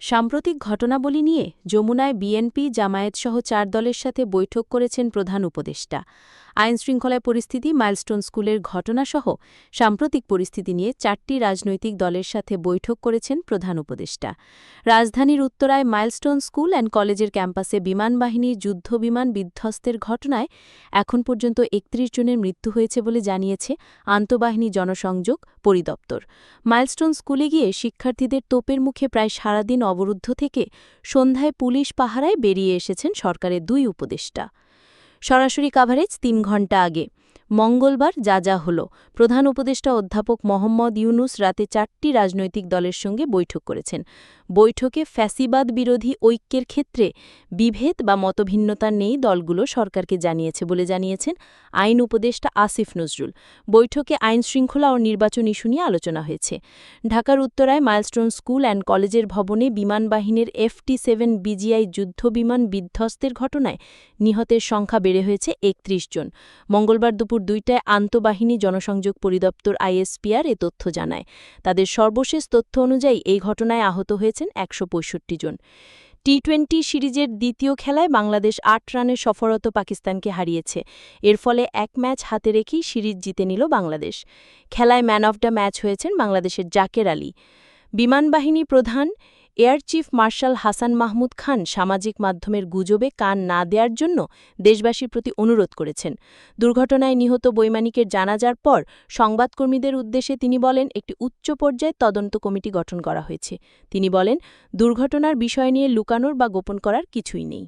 সাম্প্রতিক ঘটনাবলী নিয়ে যমুনায় বিএনপি জামায়াতসহ ৪ দলের সাথে বৈঠক করেছেন প্রধান উপদেষ্টা। আইনশৃঙ্খলায় পরিস্থিতি, মাইলস্টোন স্কুলের ঘটনাসহ সাম্প্রতিক পরিস্থিতি নিয়ে ৪টি রাজনৈতিক দলের সাথে বৈঠক করেছেন প্রধান উপদেষ্টা। রাজধানীর উত্তরায় মাইলস্টোন স্কুল অ্যান্ড কলেজের ক্যাম্পাসে বিমানবাহিনীর যুদ্ধবিমান বিধ্বস্তের ঘটনায় এখন পর্যন্ত ৩১ জনের মৃত্যু হয়েছে বলে জানিয়েছে আন্তঃবাহিনী জনসংযোগ পরিদপ্তর। মাইলস্টোন স্কুলে গিয়ে শিক্ষার্থীদের তোপের মুখে প্রায় সারাদিন অবরুদ্ধ থেকে সন্ধ্যায় পুলিশ পাহারায় বেরিয়ে এসেছেন সরকারের ২ উপদেষ্টা। সরাসরি কাভারেজ ৩ ঘণ্টা আগে। মঙ্গলবার যা হলো, প্রধান উপদেষ্টা অধ্যাপক মোহাম্মদ ইউনুস রাতে ৪টি রাজনৈতিক দলের সঙ্গে বৈঠক করেছেন। বৈঠকে ফ্যাসিবাদ বিরোধী ঐক্যের ক্ষেত্রে বিভেদ বা মতভিন্নতা নেই দলগুলো সরকারকে জানিয়েছে বলে জানিয়েছেন আইন উপদেষ্টা আসিফ নজরুল। বৈঠকে আইনশৃঙ্খলা ও নির্বাচন ইস্যু নিয়ে আলোচনা হয়েছে। ঢাকার উত্তরায় মাইলস্টোন স্কুল অ্যান্ড কলেজের ভবনে বিমানবাহিনীর FT-7 বিজিআই যুদ্ধবিমান বিধ্বস্তের ঘটনায় নিহতের সংখ্যা বেড়ে হয়েছে ৩১ জন। মঙ্গলবার দুপুর ২টায় আন্তঃবাহিনী জনসংযোগ পরিদপ্তর ISPR এ তথ্য জানায়। তাদের সর্বশেষ তথ্য অনুযায়ী এই ঘটনায় আহত হয়েছেন ১৬৫ জন। টি-20 সিরিজের দ্বিতীয় খেলায় বাংলাদেশ ৮ রানের সফররত পাকিস্তানকে হারিয়েছে। এর ফলে ১ ম্যাচ হাতে রেখেই সিরিজ জিতে নিল বাংলাদেশ। খেলায় ম্যান অব দ্য ম্যাচ হয়েছেন বাংলাদেশের জাকের আলী। বিমানবাহিনী প্রধান air chief marshal Hasan Mahmud Khan সামাজিক মাধ্যমের গুজবে কান না দেওয়ার জন্য দেশবাসীর প্রতি অনুরোধ করেছেন। দুর্ঘটনায় নিহত বৈমানিকের জানাজার পর সংবাদকর্মীদের উদ্দেশ্যে তিনি বলেন, একটি উচ্চ পর্যায়ের তদন্ত কমিটি গঠন করা হয়েছে। তিনি বলেন, দুর্ঘটনার বিষয় নিয়ে লুকানোর বা গোপন করার কিছুই নেই।